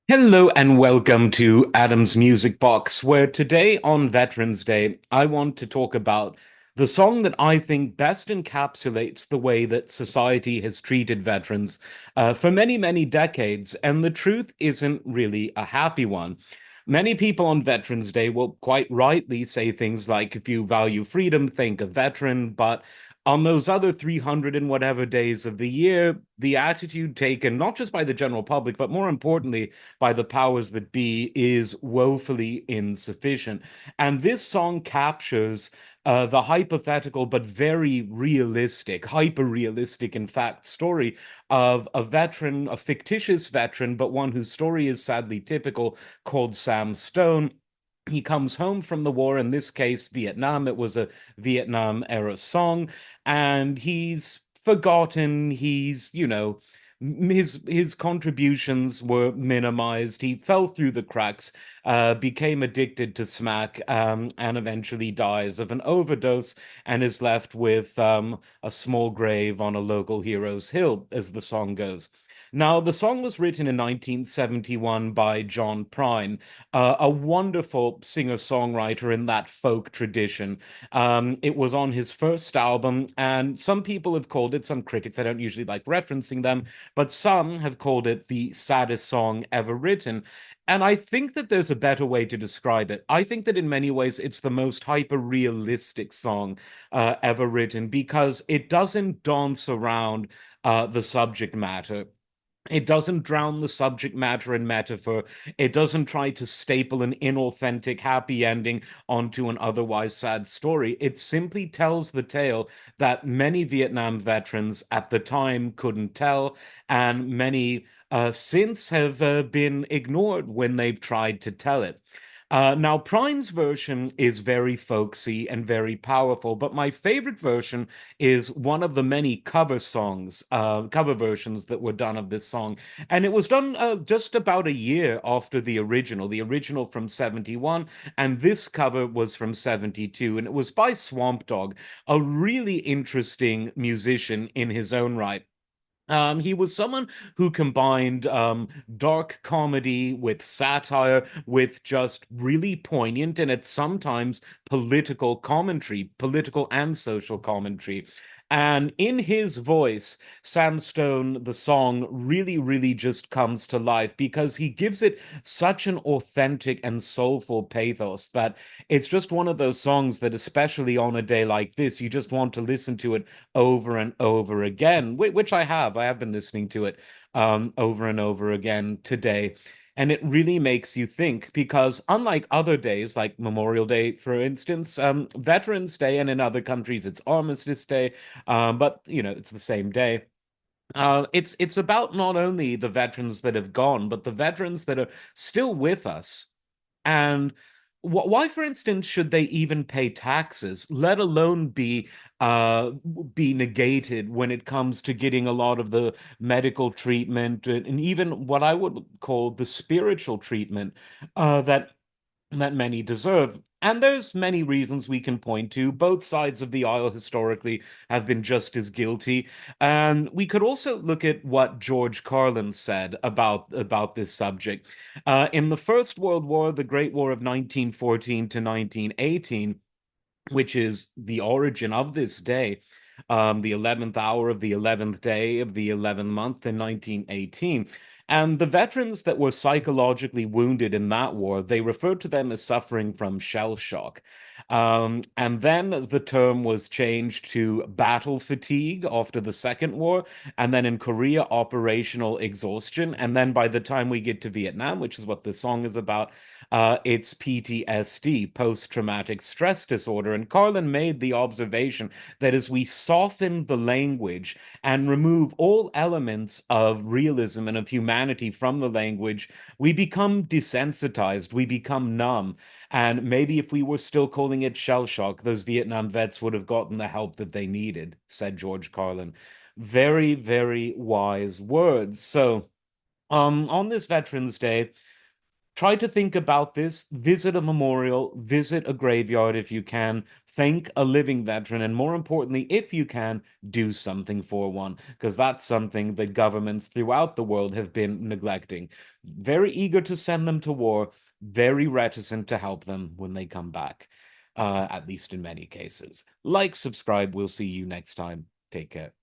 Hello and welcome to Adam's Music Box, where today on Veterans Day, I want to talk about the song that I think best encapsulates the way that society has treated veterans for many, many decades. And the truth isn't really a happy one. Many people on Veterans Day will quite rightly say things like, if you value freedom, think a veteran. But on those other 300 and whatever days of the year, the attitude taken, not just by the general public, but more importantly, by the powers that be is woefully insufficient. And this song captures the hypothetical but very realistic, hyper realistic, in fact, story of a veteran, a fictitious veteran, but one whose story is sadly typical, called Sam Stone. He comes home from the war, in this case, Vietnam. It was a Vietnam era song, and he's forgotten. His contributions were minimized. He fell through the cracks, became addicted to smack, and eventually dies of an overdose and is left with a small grave on a local hero's hill, as the song goes. Now, the song was written in 1971 by John Prine, a wonderful singer-songwriter in that folk tradition. It was on his first album, and some people have called it, some critics, I don't usually like referencing them, but some have called it the saddest song ever written. And I think that there's a better way to describe it. I think that in many ways it's the most hyper realistic song ever written because it doesn't dance around the subject matter. It doesn't drown the subject matter in metaphor. It doesn't try to staple an inauthentic happy ending onto an otherwise sad story. It simply tells the tale that many Vietnam veterans at the time couldn't tell, and many since have been ignored when they've tried to tell it. Now, Prine's version is very folksy and very powerful, but my favorite version is one of the many cover versions that were done of this song. And it was done just about a year after the original from 71, and this cover was from 72, and it was by Swamp Dogg, a really interesting musician in his own right. He was someone who combined dark comedy with satire, with just really poignant and at sometimes political commentary, political and social commentary. And in his voice, Sam Stone, the song really, really just comes to life because he gives it such an authentic and soulful pathos that it's just one of those songs that, especially on a day like this, you just want to listen to it over and over again, which I have. I have been listening to it over and over again today. And it really makes you think because, unlike other days, like Memorial Day, for instance, Veterans Day, and in other countries it's Armistice Day, but it's the same day. It's about not only the veterans that have gone, but the veterans that are still with us. And why, for instance, should they even pay taxes, let alone uh, be negated when it comes to getting a lot of the medical treatment and even what I would call the spiritual treatment that many deserve. And there's many reasons we can point to. Both sides of the aisle historically have been just as guilty. And we could also look at what George Carlin said about this subject. In the First World War, the Great War of 1914 to 1918, which is the origin of this day, the 11th hour of the 11th day of the 11th month in 1918. And the veterans that were psychologically wounded in that war, they referred to them as suffering from shell shock. And then the term was changed to battle fatigue after the Second War, and then in Korea, operational exhaustion. And then by the time we get to Vietnam, which is what this song is about, it's PTSD, post-traumatic stress disorder. And Carlin made the observation that as we soften the language and remove all elements of realism and of humanity from the language, we become desensitized, we become numb. And maybe if we were still calling it shell shock, those Vietnam vets would have gotten the help that they needed, said George Carlin. Very, very wise words. So, on this Veterans Day, Try to think about this. Visit a memorial, visit a graveyard if you can. Thank a living veteran. And more importantly, if you can, do something for one, because that's something that governments throughout the world have been neglecting. Very eager to send them to war, very reticent to help them when they come back, at least in many cases. Like, subscribe. We'll see you next time. Take care.